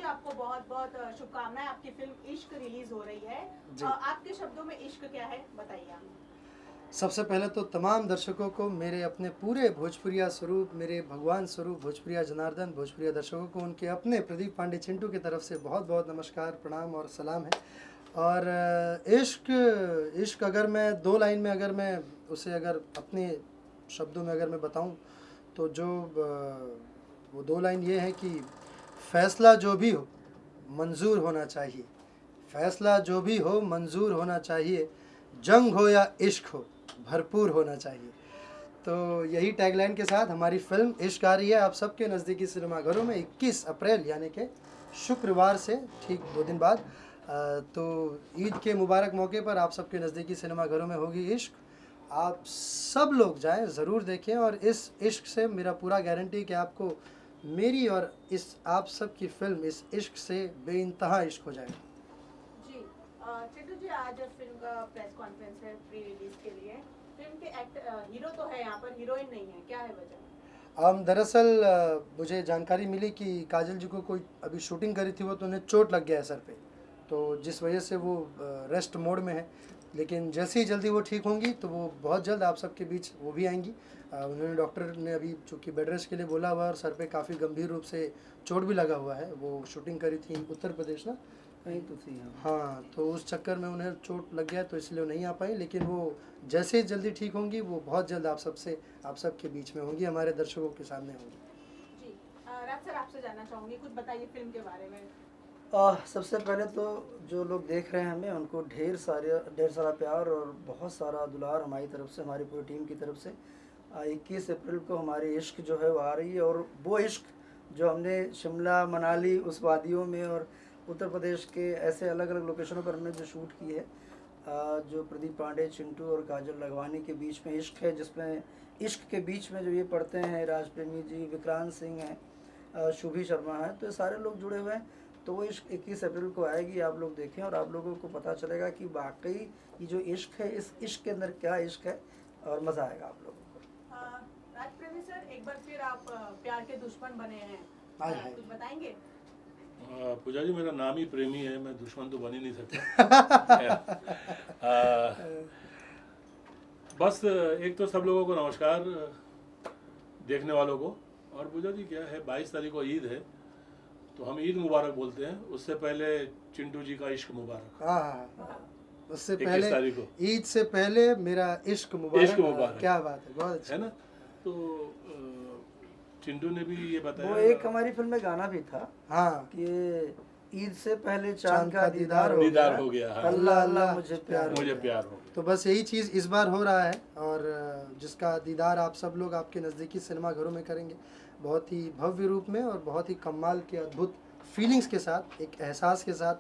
आपको बहुत बहुत शुभकामनाएं। आपकी फिल्म इश्क रिलीज हो रही है। जी। आपके शब्दों में इश्क क्या है, बताइए आप। सबसे पहले तो तमाम दर्शकों को मेरे अपने पूरे भोजपुरिया स्वरूप, मेरे भगवान स्वरूप भोजपुरिया जनार्दन, भोजपुरिया दर्शकों को उनके अपने प्रदीप पांडे चिंटू की तरफ से बहुत बहुत नमस्कार, प्रणाम और सलाम है। और इश्क इश्क अगर मैं दो लाइन में अगर मैं उसे अगर अपने शब्दों में अगर मैं बताऊं तो जो वो दो लाइन ये है कि फ़ैसला जो भी हो मंजूर होना चाहिए, फ़ैसला जो भी हो मंजूर होना चाहिए, जंग हो या इश्क हो भरपूर होना चाहिए। तो यही टैगलाइन के साथ हमारी फिल्म इश्क आ रही है आप सबके नज़दीकी सिनेमाघरों में 21 अप्रैल यानी कि शुक्रवार से ठीक 2 दिन बाद। तो ईद के मुबारक मौके पर आप सबके नज़दीकी सिनेमाघरों में होगी इश्क। आप सब लोग जाएं, ज़रूर देखें और इस इश्क से मेरा पूरा गारंटी कि आपको मेरी और इस आप सब की फिल्म इस इश्क से बेइंतहा इश्क हो जाएगा। जी चिंटू जी, आज फिल्म का प्रेस कॉन्फ्रेंस है प्री रिलीज के लिए। फिल्म के हीरो तो है यहाँ पर, हीरोइन नहीं है, क्या है वजह? दरअसल मुझे जानकारी मिली कि काजल जी को कोई अभी शूटिंग करी थी वो, तो उन्हें चोट लग गया है सर पे, तो जिस वजह से वो रेस्ट मोड में है। लेकिन जैसे ही जल्दी वो ठीक होंगी तो वो बहुत जल्द आप सबके बीच वो भी आएंगी। उन्होंने डॉक्टर ने अभी चूँकि बेड रेस्ट के लिए बोला हुआ है और सर पे काफ़ी गंभीर रूप से चोट भी लगा हुआ है। वो शूटिंग करी थी उत्तर प्रदेश ना कहीं तो थी हाँ, तो उस चक्कर में उन्हें चोट लग गया तो इसलिए वो नहीं आ पाई। लेकिन वो जैसे ही जल्दी ठीक होंगी वो बहुत जल्द आप सबके बीच में होंगी, हमारे दर्शकों के सामने होंगी। जी राज सर, आपसे जानना चाहूंगी, कुछ बताइए फिल्म के बारे में। सबसे पहले तो जो लोग देख रहे हैं हमें उनको ढेर सारा प्यार और बहुत सारा दुलार हमारी तरफ से, हमारी पूरी टीम की तरफ से। 21 अप्रैल को हमारी इश्क जो है वो आ रही है, और वो इश्क जो हमने शिमला, मनाली, उस वादियों में और उत्तर प्रदेश के ऐसे अलग अलग लोकेशनों पर हमने जो शूट की है, जो प्रदीप पांडे, चिंटू और काजल लखवानी के बीच में इश्क है, जिसमें इश्क के बीच में जो ये पढ़ते हैं राज प्रेमी जी, विक्रांत सिंह हैं, शुभी शर्मा है, तो ये सारे लोग जुड़े हुए हैं। तो वो इश्क 21 अप्रैल को आएगी, आप लोग देखें और आप लोगों को पता चलेगा कि वाकई ये जो इश्क है, इस इश्क के अंदर क्या इश्क है, और मज़ा आएगा आप लोगों को। राज प्रेमी सर, एक बार फिर आप प्यार के दुश्मन बने हैं, कुछ बताएंगे? पूजा जी, मेरा नाम ही प्रेमी है, मैं दुश्मन तो बन ही नहीं सकता। बस एक तो सब लोगों को नमस्कार, देखने वालों को। और पूजा जी क्या है, 22 तारीख को ईद है, तो हम ईद मुबारक बोलते हैं। उससे पहले चिंटू जी का इश्क मुबारक। हाँ, उससे 21 पहले तारीख को ईद से पहले मेरा इश्क मुबारक। इश्क मुबारक। क्या बात है, बहुत अच्छा है ना। तो चिंटू ने भी ये बताया, वो एक हमारी फिल्म में गाना भी था हाँ कि ईद से पहले चांद का दीदार हो गया, हाँ। अल्लाह अल्लाह मुझे प्यार हो। तो बस यही चीज़ इस बार हो रहा है, और जिसका दीदार आप सब लोग आपके नज़दीकी सिनेमाघरों में करेंगे, बहुत ही भव्य रूप में और बहुत ही कमाल के अद्भुत फीलिंग्स के साथ, एक एहसास के साथ,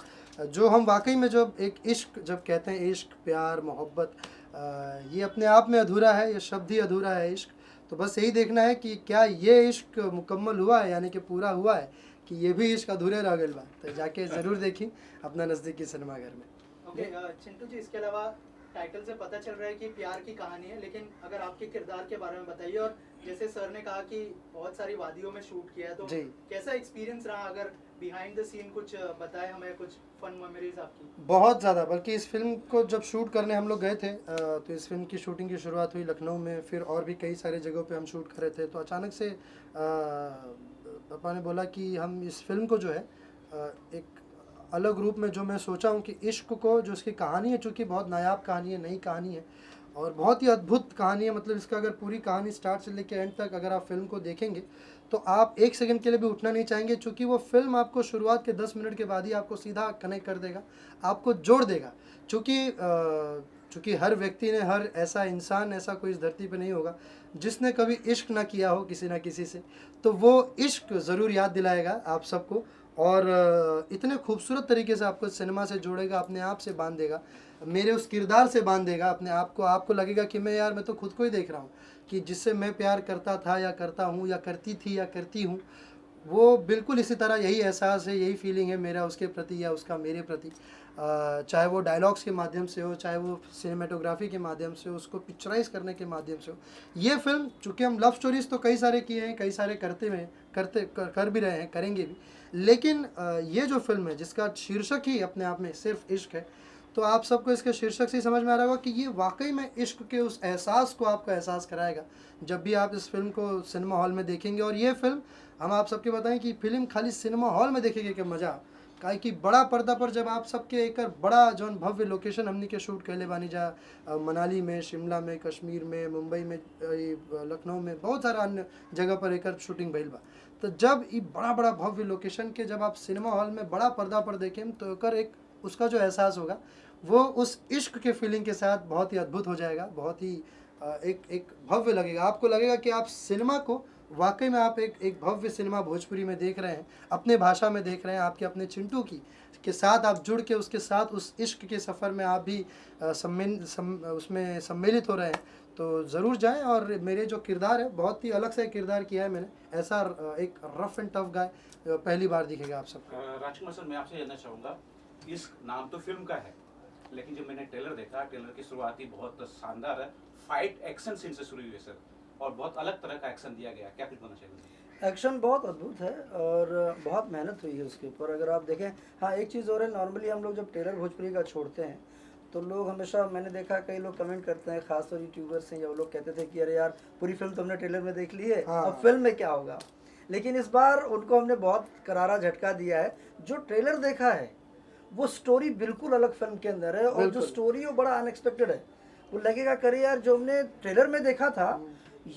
जो हम वाकई में जब एक इश्क जब कहते हैं, इश्क, प्यार, मोहब्बत, ये अपने आप में अधूरा है, ये शब्द ही अधूरा है इश्क। तो बस यही देखना है कि क्या ये इश्क मुकम्मल हुआ है, यानी कि पूरा हुआ है, कि ये भी इश्क अधूरे रह गए बा। तो जाके ज़रूर देखी अपना नज़दीकी सिनेमाघर में। ओके चिंटू जी, इसके अलावा टाइटल से पता चल रहा है कि प्यार की कहानी है, लेकिन अगर आपके किरदार के बारे में बताइए। और जैसे सर ने कहा कि बहुत सारी वादियों में शूट किया है, तो कैसा एक्सपीरियंस रहा? अगर बिहाइंड द सीन कुछ बताए हमें, कुछ फन मेमोरीज आपकी। बहुत ज़्यादा, बल्कि इस फिल्म को जब शूट करने हम लोग गए थे, तो इस फिल्म की शूटिंग की शुरुआत हुई लखनऊ में, फिर और भी कई सारे जगहों पे हम शूट कर रहे थे। तो अचानक से पापा ने बोला कि हम इस फिल्म को जो है एक अलग रूप में, जो मैं सोचा हूँ कि इश्क को, जो इसकी कहानी है, चूँकि बहुत नायाब कहानी है, नई कहानी है और बहुत ही अद्भुत कहानी है। मतलब इसका अगर पूरी कहानी स्टार्ट से लेकर एंड तक अगर आप फिल्म को देखेंगे तो आप एक सेकंड के लिए भी उठना नहीं चाहेंगे, चूँकि वो फिल्म आपको शुरुआत के 10 मिनट के बाद ही आपको सीधा कनेक्ट कर देगा, आपको जोड़ देगा। चूँकि हर व्यक्ति ने, हर ऐसा इंसान, ऐसा कोई इस धरती पे नहीं होगा जिसने कभी इश्क ना किया हो किसी ना किसी से, तो वो इश्क ज़रूर याद दिलाएगा आप सबको, और इतने खूबसूरत तरीके से आपको सिनेमा से जोड़ेगा, अपने आप से बांध देगा, मेरे उस किरदार से बांध देगा अपने आप को। आपको लगेगा कि मैं तो खुद को ही देख रहा हूँ, कि जिससे मैं प्यार करता था या करता हूँ या करती थी या करती हूँ, वो बिल्कुल इसी तरह यही एहसास है, यही फीलिंग है मेरा उसके प्रति या उसका मेरे प्रति। चाहे वो डायलॉग्स के माध्यम से हो, चाहे वो सिनेमेटोग्राफी के माध्यम से हो, उसको पिक्चराइज करने के माध्यम से हो। ये फिल्म, चूँकि हम लव स्टोरीज़ तो कई सारे किए हैं, कई सारे करते हुए हैं, कर भी रहे हैं, करेंगे भी। लेकिन ये जो फिल्म है जिसका शीर्षक ही अपने आप में सिर्फ इश्क है, तो आप सबको इसके शीर्षक से ही समझ में आ रहा होगा कि ये वाकई में इश्क के उस एहसास को आपको एहसास कराएगा जब भी आप इस फिल्म को सिनेमा हॉल में देखेंगे। और ये फिल्म हम आप सबके बताएं कि फिल्म खाली सिनेमा हॉल में देखेंगे कि मज़ा, काहे कि बड़ा पर्दा पर जब आप सबके एक बड़ा जौन भव्य लोकेशन हमनी के शूट कैले बानी जा, मनाली में, शिमला में, कश्मीर में, मुंबई में, लखनऊ में, बहुत सारा अन्य जगह पर एक शूटिंग भइल बा। तो जब ये बड़ा बड़ा भव्य लोकेशन के जब आप सिनेमा हॉल में बड़ा पर्दा पर देखें तो एक उसका जो एहसास होगा वो उस इश्क के फीलिंग के साथ बहुत ही अद्भुत हो जाएगा, बहुत ही एक भव्य लगेगा। आपको लगेगा कि आप सिनेमा को वाकई में आप एक भव्य सिनेमा भोजपुरी में देख रहे हैं, अपने भाषा में देख रहे हैं, आपके अपने चिंटू की के साथ आप जुड़ के उसके साथ उस इश्क के सफ़र में आप भी उसमें सम्मिलित हो रहे हैं। तो ज़रूर जाएं। और मेरे जो किरदार है बहुत ही अलग से किरदार किया है मैंने, ऐसा एक रफ एंड टफ गाय पहली बार दिखेगा आप सबको। राजकुमार सर, मैं आपसे जानना चाहूँगा, इश्क नाम तो फिल्म का है, लेकिन जब मैंने ट्रेलर देखा, ट्रेलर की शुरुआत ही बहुत शानदार है, फाइट एक्शन सीन से शुरू हुई है सर, और बहुत अलग तरह का एक्शन दिया गया, क्या कुछ बोलना चाहिए? एक्शन बहुत अद्भुत है और बहुत मेहनत हुई है उसके ऊपर। अगर आप देखें, हाँ एक चीज़ और है, नॉर्मली हम लोग जब ट्रेलर भोजपुरी का छोड़ते हैं तो लोग हमेशा, मैंने देखा कई लोग कमेंट करते हैं, खासतौर यूट्यूबर्स हैं, या वो लोग कहते थे कि अरे यार पूरी फिल्म तो हमने ट्रेलर में देख ली है, हाँ। अब फिल्म में क्या होगा। लेकिन इस बार उनको हमने बहुत करारा झटका दिया है। जो ट्रेलर देखा है वो स्टोरी बिल्कुल अलग फिल्म के अंदर है, और जो बिल्कुल। स्टोरी वो बड़ा अनएक्सपेक्टेड है। वो लगेगा करे यार जो हमने ट्रेलर में देखा था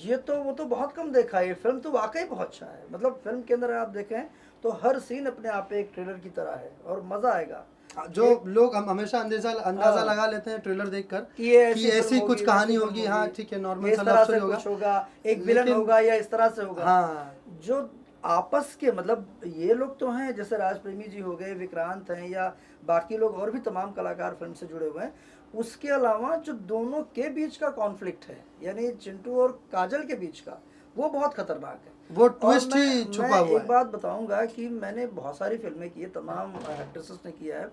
ये तो वो तो बहुत कम देखा है, ये फिल्म तो वाकई बहुत अच्छा है। मतलब फिल्म के अंदर आप देखें तो हर सीन अपने आप पे एक ट्रेलर की तरह है और मज़ा आएगा। जो लोग हम हमेशा अंदाजा हाँ। लगा लेते हैं ट्रेलर देखकर कि ये कि ऐसी फिल्म कुछ होगी, कहानी वैसी होगी, फिल्म हाँ ठीक है, नॉर्मल इस सा तरह लव से स्टोरी होगा, कुछ होगा, एक विलन लेकिन- होगा या इस तरह से होगा। हाँ जो आपस के, मतलब ये लोग तो हैं, जैसे राज प्रेमी जी हो गए, विक्रांत हैं, या बाकी लोग और भी तमाम कलाकार फिल्म से जुड़े हुए हैं। उसके अलावा जो दोनों के बीच का कॉन्फ्लिक्ट है, यानी चिंटू और काजल के बीच का, वो बहुत खतरनाक है। वो और ट्विस्ट ही छुपा हुआ एक है। बात बताऊंगा कि मैंने बहुत सारी फिल्में की है, तमाम एक्ट्रेसेस ने किया है,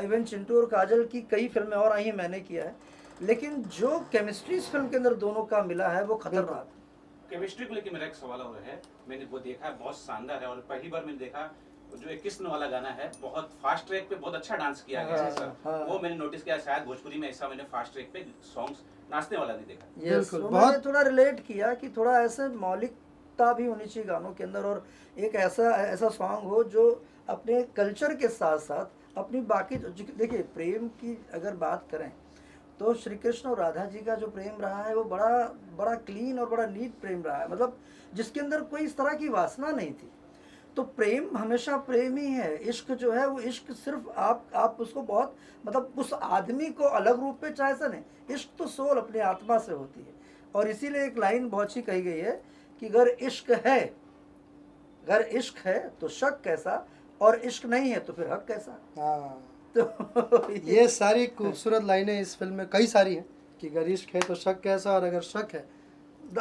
इवन चिंटू और काजल की कई फिल्में और आई हैं, मैंने किया है। लेकिन जो केमिस्ट्री इस फिल्म के अंदर दोनों का मिला है वो खतरनाक। केमिस्ट्री को लेकर मेरा एक सवाल और है, मैंने वो देखा है, बहुत शानदार है, और पहली बार मैंने देखा जो एक किस्म वाला गाना है, बहुत फास्ट ट्रैक पे बहुत अच्छा डांस किया गया है हाँ, सर। हाँ। वो मैंने नोटिस किया, शायद भोजपुरी में ऐसा मैंने फास्ट ट्रैक पे सॉन्ग्स नाचने वाला नहीं देखा। बिल्कुल, तो बहुत- मैंने थोड़ा रिलेट किया कि थोड़ा ऐसे मौलिकता भी होनी चाहिए गानों के अंदर, और एक ऐसा सॉन्ग हो जो अपने कल्चर के साथ साथ अपनी बाकी, देखिए प्रेम की अगर बात करें तो श्री कृष्ण और राधा जी का जो प्रेम रहा है वो बड़ा क्लीन और बड़ा नीट प्रेम रहा है, मतलब जिसके अंदर कोई इस तरह की वासना नहीं थी। तो प्रेम हमेशा प्रेम ही है। इश्क जो है वो इश्क सिर्फ आप उसको बहुत, मतलब उस आदमी को अलग रूप पे चाहे से नहीं, इश्क तो सोल अपनी आत्मा से होती है। और इसीलिए एक लाइन बहुत अच्छी कही गई है कि अगर इश्क है तो शक कैसा, और इश्क नहीं है तो फिर हक कैसा। हाँ तो ये सारी खूबसूरत लाइनें इस फिल्म में कई सारी हैं कि अगर इश्क है तो शक कैसा, और अगर शक है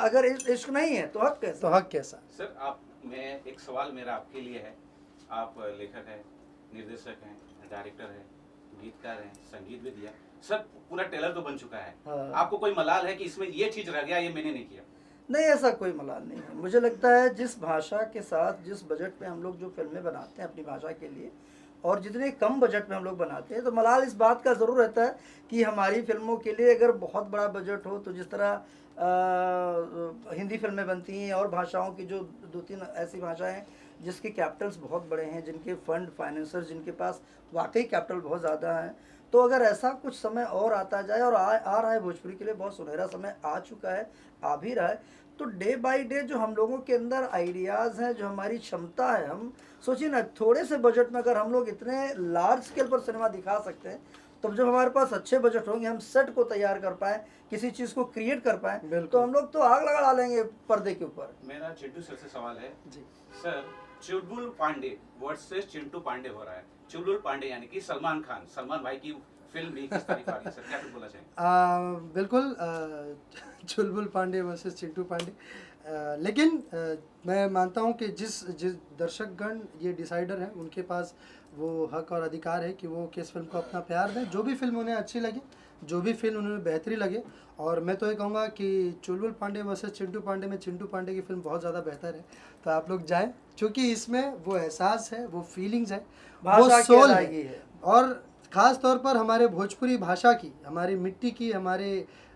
अगर इश्क नहीं है तो हक कैसा। तो हक कैसा। सर मैं एक सवाल मेरा आपके लिए है, आप लेखक हैं, निर्देशक हैं, डायरेक्टर हैं, गीतकार हैं, संगीत भी दिया सर, पूरा ट्रेलर तो बन चुका है, हाँ। आपको कोई मलाल है कि इसमें ये चीज रह गया, ये मैंने नहीं किया? नहीं, ऐसा कोई मलाल नहीं है। मुझे लगता है जिस भाषा के साथ, जिस बजट में हम लोग जो फिल्में बनाते हैं अपनी भाषा के लिए, और जितने कम बजट में हम लोग बनाते हैं, तो मलाल इस बात का ज़रूर रहता है कि हमारी फिल्मों के लिए अगर बहुत बड़ा बजट हो, तो जिस तरह हिंदी फिल्में बनती हैं और भाषाओं की जो 2-3 ऐसी भाषाएं जिसके कैपिटल्स बहुत बड़े हैं, जिनके फंड फाइनेंसर्स जिनके पास वाकई कैपिटल बहुत ज़्यादा हैं, तो अगर ऐसा कुछ समय और आता जाए, और आ रहा है, भोजपुरी के लिए बहुत सुनहरा समय आ चुका है, आ भी रहा है, तो डे बाय डे जो हम लोगों के अंदर आइडियाज़ हैं, जो हमारी क्षमता है, हम सोचिए ना, थोड़े से बजट में अगर हम लोग इतने लार्ज स्केल पर सिनेमा दिखा सकते हैं, तब जब हमारे पास अच्छे बजट होंगे, हम सेट को तैयार कर पाएँ, किसी चीज़ को क्रिएट कर पाएँ, तो हम लोग तो आग लगा डालेंगे पर्दे के ऊपर। मेरा चिंटू सर से सवाल है जी सर, चुलबुल पांडे वर्ड से चिंटू पांडे हो रहा है, चुलबुल पांडे यानी कि सलमान भाई की फिल्म भी किस तारीख आ रही है सर, क्या कुछ बोलना चाहिए? बिल्कुल, चुलबुल पांडे वर्सेस चिंटू पांडे, लेकिन मैं मानता हूँ कि जिस दर्शकगण ये डिसाइडर हैं, उनके पास वो हक और अधिकार है कि वो किस फिल्म को अपना प्यार दें। जो भी फिल्म उन्हें अच्छी लगी जो भी फिल्म उन्होंने बेहतरी लगे। और मैं तो ये कहूँगा कि चुलबुल पांडे वर्सेस चिंटू पांडे में चिंटू पांडे की फिल्म बहुत ज़्यादा बेहतर है, तो आप लोग जाएं, क्योंकि इसमें वो एहसास है, वो फीलिंग्स है, वो भाषा की सोल अदायगी है। है। और ख़ास तौर पर हमारे भोजपुरी भाषा की, हमारी मिट्टी की,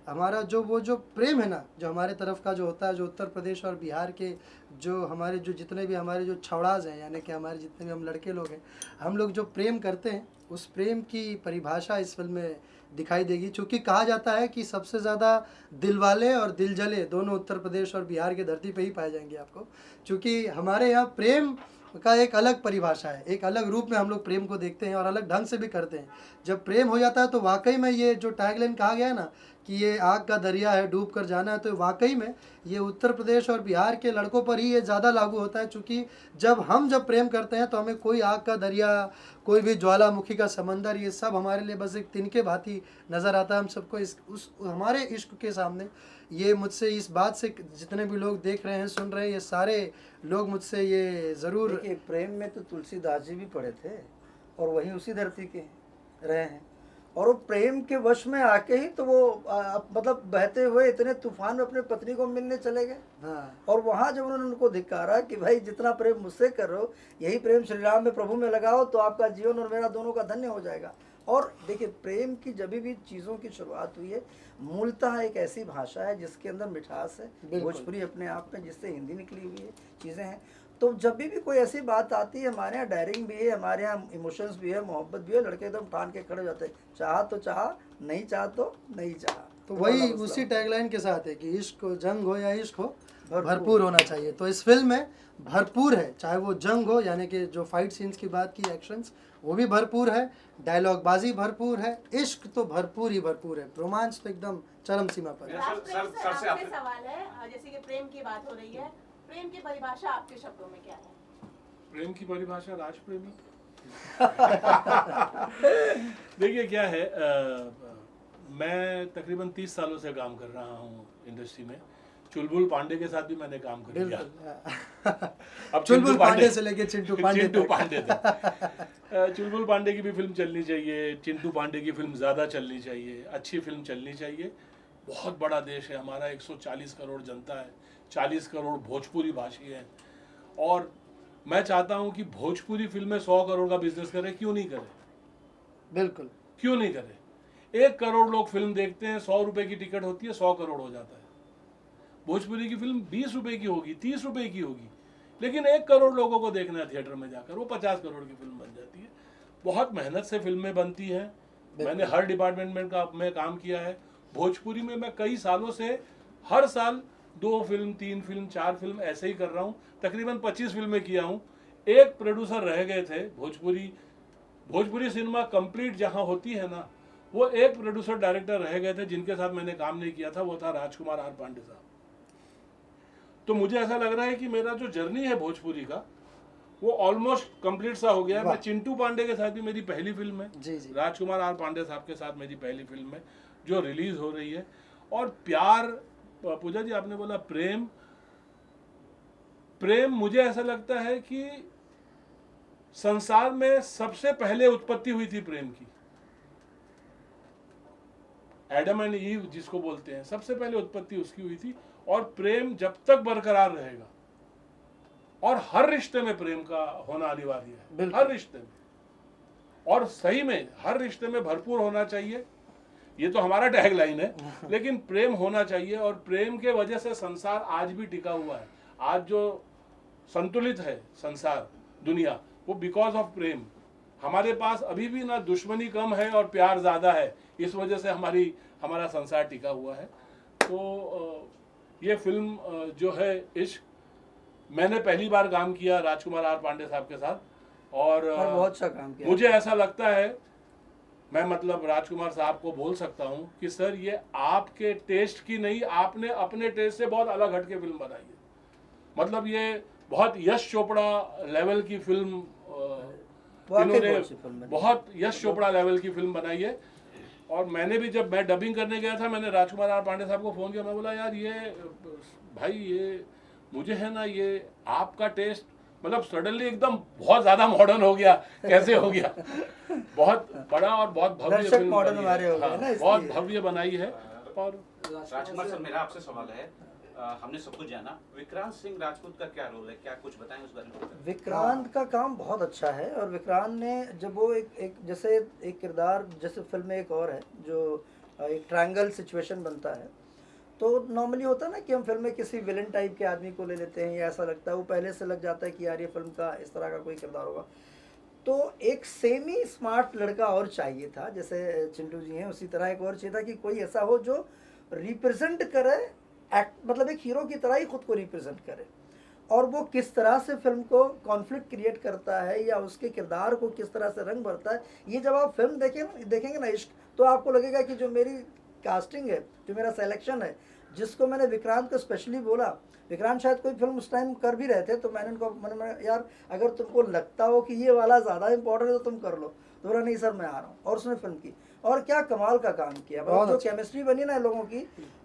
हमारा जो वो जो प्रेम है ना, जो हमारे तरफ का जो होता है, जो उत्तर प्रदेश और बिहार के जो हमारे जो जितने भी हमारे जो छवड़ाज हैं, यानी कि हमारे जितने भी हम लड़के लोग हैं, हम लोग जो प्रेम करते हैं, उस प्रेम की परिभाषा इस फिल्म में दिखाई देगी। चूँकि कहा जाता है कि सबसे ज़्यादा दिलवाले और दिल जले दोनों उत्तर प्रदेश और बिहार की धरती पे ही पाए जाएंगे आपको, क्योंकि हमारे यहाँ प्रेम का एक अलग परिभाषा है, एक अलग रूप में हम लोग प्रेम को देखते हैं और अलग ढंग से भी करते हैं। जब प्रेम हो जाता है तो वाकई में ये जो टैगलाइन कहा गया है ना कि ये आग का दरिया है, डूब कर जाना है, तो वाकई में ये उत्तर प्रदेश और बिहार के लड़कों पर ही ये ज़्यादा लागू होता है। चूँकि जब प्रेम करते हैं तो हमें कोई आग का दरिया, कोई भी ज्वालामुखी का समंदर, ये सब हमारे लिए बस एक तिनके भांति नज़र आता है हम सबको। हमारे इश्क के सामने ये मुझसे इस बात से जितने भी लोग देख रहे हैं, सुन रहे हैं, ये सारे लोग मुझसे ये ज़रूर। देखिए, प्रेम में तो तुलसीदास जी भी पढ़े थे और वहीं उसी धरती के रहे हैं, और वो प्रेम के वश में आके ही तो वो मतलब बहते हुए इतने तूफान में अपने पत्नी को मिलने चले गए। हाँ, और वहाँ जब उन्होंने उनको धिक्कारा कि भाई जितना प्रेम मुझसे करो, यही प्रेम श्री राम में प्रभु में लगाओ, तो आपका जीवन और मेरा दोनों का धन्य हो जाएगा। और देखिए, प्रेम की जब भी चीज़ों की शुरुआत हुई है, मूलतः एक ऐसी भाषा है जिसके अंदर मिठास है, भोजपुरी अपने आप में, जिससे हिंदी निकली हुई है चीज़ें हैं। तो जब भी कोई ऐसी बात आती है, हमारे यहाँ डायरिंग भी है, हमारे यहाँ इमोशंस भी है, मोहब्बत भी है, लड़के एकदम ठान के खड़े हो जाते हैं, चाह तो चाह, नहीं चाह तो नहीं चाह। तो वही उसी टैगलाइन के साथ है कि इश्क हो, जंग हो या इश्क हो, भरपूर होना चाहिए। तो इस फिल्म में भरपूर है, चाहे वो जंग हो, यानी कि जो फाइट सीन्स की बात की, एक्शंस वो भी भरपूर है, डायलॉग बाजी भरपूर है, इश्क तो भरपूर ही भरपूर है, रोमांच तो एकदम चरम सीमा पर है। सर से आपसे सवाल है, जैसे कि प्रेम की बात हो रही है, प्रेम की परिभाषा आपके शब्दों में क्या है? प्रेम की परिभाषा राज प्रेमी। देखिए क्या है, मैं तकरीबन 30 सालों से काम कर रहा हूँ इंडस्ट्री में। चुलबुल पांडे के साथ भी मैंने काम कर लिया। अब चुलबुल पांडे से लेके चिंटू पांडे तक। चुलबुल पांडे की भी फिल्म चलनी चाहिए, चिंटू पांडे की फिल्म ज़्यादा चलनी चाहिए, अच्छी फिल्म चलनी चाहिए। बहुत बड़ा देश है हमारा, 140 करोड़ जनता है, 40 करोड़ भोजपुरी भाषी हैं, और मैं चाहता हूं कि भोजपुरी फिल्में 100 करोड़ का बिजनेस करें। क्यों नहीं करें? बिल्कुल, क्यों नहीं करें? 1 करोड़ लोग फिल्म देखते हैं, 100 रुपए की टिकट होती है, 100 करोड़ हो जाता है। भोजपुरी की फिल्म 20 रुपए की होगी, 30 रुपए की होगी, लेकिन 1 करोड़ लोगों को देखना है थिएटर में जाकर, वो 50 करोड़ की फिल्म बन जाती है। बहुत मेहनत से फिल्में बनती हैं। मैंने हर डिपार्टमेंट में काम किया है। भोजपुरी में मैं कई सालों से हर साल 2 फिल्म, 3 फिल्म, 4 फिल्म ऐसे ही कर रहा हूँ। तकरीबन 25 फिल्में किया हूँ। एक प्रोड्यूसर रह गए थे भोजपुरी सिनेमा कंप्लीट जहाँ होती है ना, वो एक प्रोड्यूसर डायरेक्टर रह गए थे जिनके साथ मैंने काम नहीं किया था, वो था राजकुमार आर पांडे साहब। तो मुझे ऐसा लग रहा है कि मेरा जो जर्नी है भोजपुरी का, वो ऑलमोस्ट कंप्लीट सा हो गया है। मैं चिंटू पांडे के साथ भी मेरी पहली फिल्म है, जी जी, राजकुमार आर पांडे साहब के साथ मेरी पहली फिल्म है जो रिलीज हो रही है। और प्यार, पूजा जी आपने बोला प्रेम मुझे ऐसा लगता है कि संसार में सबसे पहले उत्पत्ति हुई थी प्रेम की। एडम एंड ईव जिसको बोलते हैं, सबसे पहले उत्पत्ति उसकी हुई थी। और प्रेम जब तक बरकरार रहेगा, और हर रिश्ते में प्रेम का होना अनिवार्य है, हर रिश्ते में, और सही में हर रिश्ते में भरपूर होना चाहिए। ये तो हमारा टैगलाइन है, लेकिन प्रेम होना चाहिए। और प्रेम के वजह से संसार आज भी टिका हुआ है। आज जो संतुलित है संसार, दुनिया, वो बिकॉज ऑफ प्रेम। हमारे पास अभी भी ना दुश्मनी कम है और प्यार ज़्यादा है, इस वजह से हमारा संसार टिका हुआ है। तो ये फिल्म जो है इश्क, मैंने पहली बार काम किया राजकुमार आर पांडे साहब के साथ, और बहुत अच्छा काम किया। मुझे ऐसा लगता है, मैं मतलब राजकुमार साहब को बोल सकता हूँ कि सर ये आपके टेस्ट की नहीं, आपने अपने टेस्ट से बहुत अलग हटके फिल्म बनाई है। मतलब ये बहुत यश चोपड़ा लेवल की फिल्म, इन्होंने बहुत यश चोपड़ा लेवल की फिल्म बनाई है। और मैंने भी, जब मैं डबिंग करने गया था, मैंने राजकुमार आर पांडे साहब को फ़ोन किया। मैं बोला यार ये भाई, ये मुझे है ना, ये आपका टेस्ट मतलब सडनली एकदम बहुत ज्यादा मॉडर्न हो गया, कैसे हो गया। बहुत बड़ा और बहुत भव्य दर्शक फिल्म मॉडर्न बनी हमारे है। हो गए हाँ, ना इसलिए। बहुत भव्य बनाई है। और राजकुमार सर, मेरा आपसे सवाल है, हमने सब कुछ जाना, विक्रांत सिंह राजपूत का क्या रोल है, क्या कुछ बताएं उस बारे में? विक्रांत का काम बहुत अच्छा है, और विक्रांत ने जब वो एक जैसे एक किरदार, जैसे फिल्म में एक और है जो एक ट्रायंगल सिचुएशन बनता है, तो नॉर्मली होता है ना कि हम फिल्म में किसी विलन टाइप के आदमी को ले लेते हैं, या ऐसा लगता है वो पहले से लग जाता है कि यार ये फिल्म का इस तरह का कोई किरदार होगा। तो एक सेमी स्मार्ट लड़का और चाहिए था, जैसे चिंटू जी हैं उसी तरह एक और चाहिए था कि कोई ऐसा हो जो रिप्रेजेंट करे, एक्ट मतलब एक हीरो की तरह ही खुद को रिप्रेजेंट करे, और वो किस तरह से फिल्म को कॉन्फ्लिक्ट क्रिएट करता है या उसके किरदार को किस तरह से रंग भरता है, ये जब आप फिल्म देखेंगे ना इश्क, तो आपको लगेगा कि जो मेरी कास्टिंग है, जो मेरा सिलेक्शन है, जिसको मैंने विक्रांत को स्पेशली बोला, विक्रांत शायद कोई फिल्म उस टाइम कर भी रहे थे, तो मैंने उनको मैंने यार अगर तुमको लगता हो कि ये वाला ज़्यादा इंपॉर्टेंट है तो तुम कर लो, तो बोला नहीं सर मैं आ रहा हूँ, और उसने फिल्म की, और क्या कमाल का काम किया। मतलब जो केमिस्ट्री बनी ना लोगों की,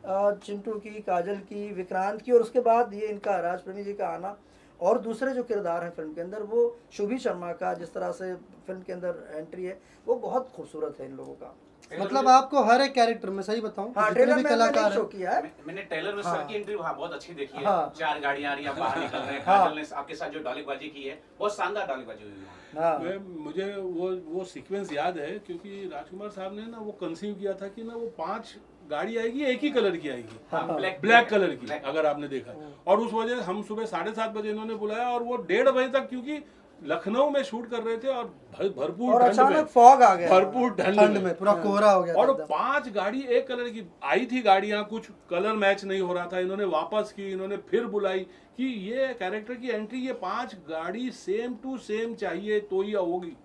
चिंटू की, काजल की, विक्रांत की, और उसके बाद ये इनका राज प्रेमी जी का आना, और दूसरे जो किरदार हैं फिल्म के अंदर, वो शुभी शर्मा का जिस तरह से फिल्म के अंदर एंट्री है, वो बहुत खूबसूरत है इन लोगों का। मतलब आपको हर एक कैरेक्टर में, सही बताऊं, हाँ, जितने ट्रेलर भी में कलाकार शो हैं, किया है। मैंने ट्रेलर में सर की एंट्री वहाँ बहुत अच्छी देखी है। हाँ। 4 गाड़ियां आ रही हैं, बाहर निकल रहे हैं, हाँ। काजल ने आपके साथ जो डॉलीबाजी की है, बहुत शानदार डॉलीबाजी हुई है। हाँ, मुझे वो सीक्वेंस याद है, क्योंकि राजकुमार साहब ने ना वो कंसीव किया था कि ना वो 5 गाड़ी आएगी, एक ही कलर की आएगी, हाँ, ब्लैक कलर की, Black। अगर आपने देखा। और उस वजह से हम सुबह 7:30 बजे इन्होंने बुलाया, और वो 1:30 बजे तक, क्योंकि लखनऊ में शूट कर रहे थे और भरपूर और ठंड में, अचानक फॉग आ गया, भरपूर ठंड में पूरा कोहरा हो गया था और एकदम। 5 गाड़ी एक कलर की आई थी, गाड़ियां कुछ कलर मैच नहीं हो रहा था, इन्होंने वापस की, इन्होंने फिर बुलाई कि ये कैरेक्टर की एंट्री, ये 5 गाड़ी सेम टू सेम चाहिए तो ही होगी,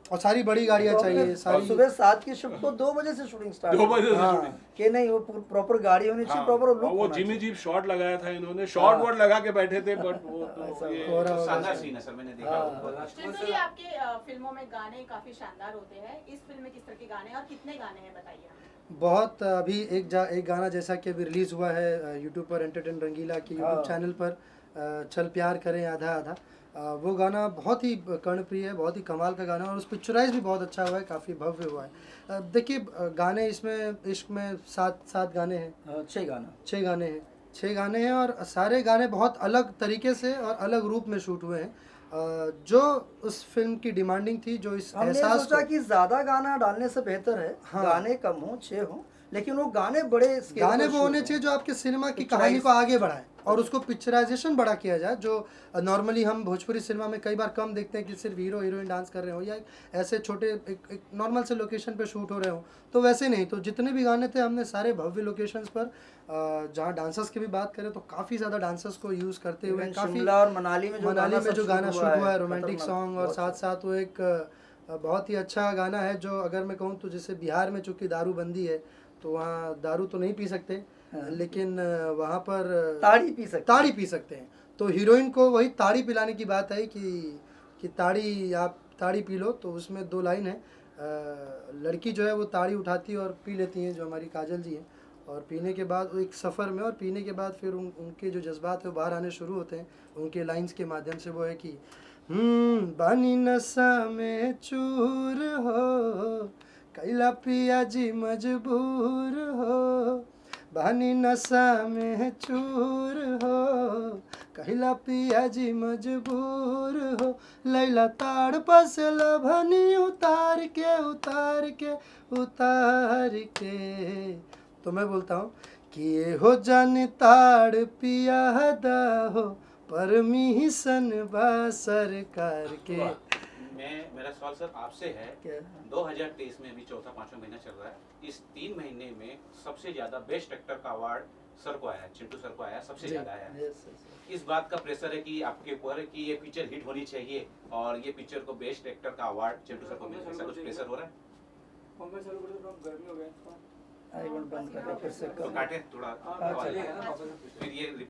और सारी बड़ी गाड़ियां तो चाहिए, फिर सारी सुबह 7 की शिफ्ट को 2 बजे से शूटिंग स्टार्ट 2 बजे से हाँ, शूटिंग। कि नहीं वो प्रॉपर गाड़ी होनी चाहिए, प्रॉपर और लुक वो होना जिमी चाहिए। जीप शॉट लगाया था इन्होंने, शॉट वॉट लगा के बैठे थे, बट वो तो ये कोहरा हो शानदार गया। सीन है सर, मैंने देखा। हाँ। बहुत चिंटू जी, आपके फिल्मों में गाने काफी शानदार होते हैं, इस फिल्म में किस तरह के गाने हैं और कितने गाने हैं बताइए हमें। बहुत अभी एक गाना जैसा कि अभी रिलीज़ हुआ है यूट्यूब पर, एंटरटेन रंगीला के यूट्यूब हाँ। चैनल पर, चल प्यार करें आधा आधा, वो गाना बहुत ही कर्णप्रिय है, बहुत ही कमाल का गाना है, और उस पिक्चराइज भी बहुत अच्छा हुआ है, काफ़ी भव्य हुआ है। देखिए गाने इसमें, इश्क में 7 गाने हैं, 6 गाना 6 गाने हैं, 6 गाने हैं, और सारे गाने बहुत अलग तरीके से और अलग रूप में शूट हुए हैं, जो उस फिल्म की डिमांडिंग थी, जो इस हमने एहसास सोचा को, कि ज्यादा गाना डालने से बेहतर है हाँ। गाने कम हो, 6 हो, लेकिन वो गाने बड़े scale गाने पर वो shoot होने हों। चाहिए जो आपके सिनेमा की Picturize। कहानी को आगे बढ़ाए, और उसको पिक्चराइजेशन बड़ा किया जाए, जो नॉर्मली हम भोजपुरी सिनेमा में कई बार कम देखते हैं कि सिर्फ हीरो हीरोइन डांस कर रहे हो, या ऐसे छोटे एक नॉर्मल से लोकेशन पे शूट हो रहे हो, तो वैसे नहीं। तो जितने भी गाने थे हमने सारे भव्य लोकेशंस पर, जहाँ डांसर्स की भी बात करें तो काफ़ी ज़्यादा डांसर्स को यूज़ करते हुए, Even काफ़ी शिमला और मनाली में जो गाना शूट हुआ है, रोमांटिक खतरनाक, सॉन्ग, और बहुत साथ साथ वो एक बहुत ही अच्छा गाना है, जो अगर मैं कहूँ तो जैसे बिहार में चूँकि दारूबंदी है, तो वहाँ दारू तो नहीं पी सकते, लेकिन वहाँ पर ताड़ी पी सकते हैं। तो हीरोइन को वही ताड़ी पिलाने की बात है कि ताड़ी, आप ताड़ी पी लो, तो उसमें 2 लाइन है, लड़की जो है वो ताड़ी उठाती है और पी लेती हैं, जो हमारी काजल जी हैं, और पीने के बाद एक सफ़र में, और पीने के बाद फिर उनके जो जज्बात है वो बाहर आने शुरू होते हैं उनके लाइंस के माध्यम से। वो है कि बानी नशा में चूर हो, कैला पिया जी मजबूर हो, बानी नशा में चूर हो, कैला पिया जी मजबूर हो, लैला ताड़ पस लभनी उतार के। तो मैं बोलता हूँ कि ये हो जाने ताड़ पिया दा हो, परमिशन बा सरकार के। मेरा सवाल सर आपसे है, क्या? 2023 में अभी 4था-5वां महीना चल रहा है, इस 3 महीने में सबसे ज्यादा बेस्ट एक्टर का अवार्ड सर को आया है, चिंटू सर को आया, सबसे ज्यादा आया है। इस बात का प्रेशर है कि आपके ऊपर कि ये पिक्चर हिट होनी चाहिए और ये पिक्चर को बेस्ट एक्टर का अवार्ड चिंटू सर को मिले, ऐसा कुछ प्रेशर हो रहा है? बंद कर फिर से तो काटे थोड़ा, चलिए। फिर ये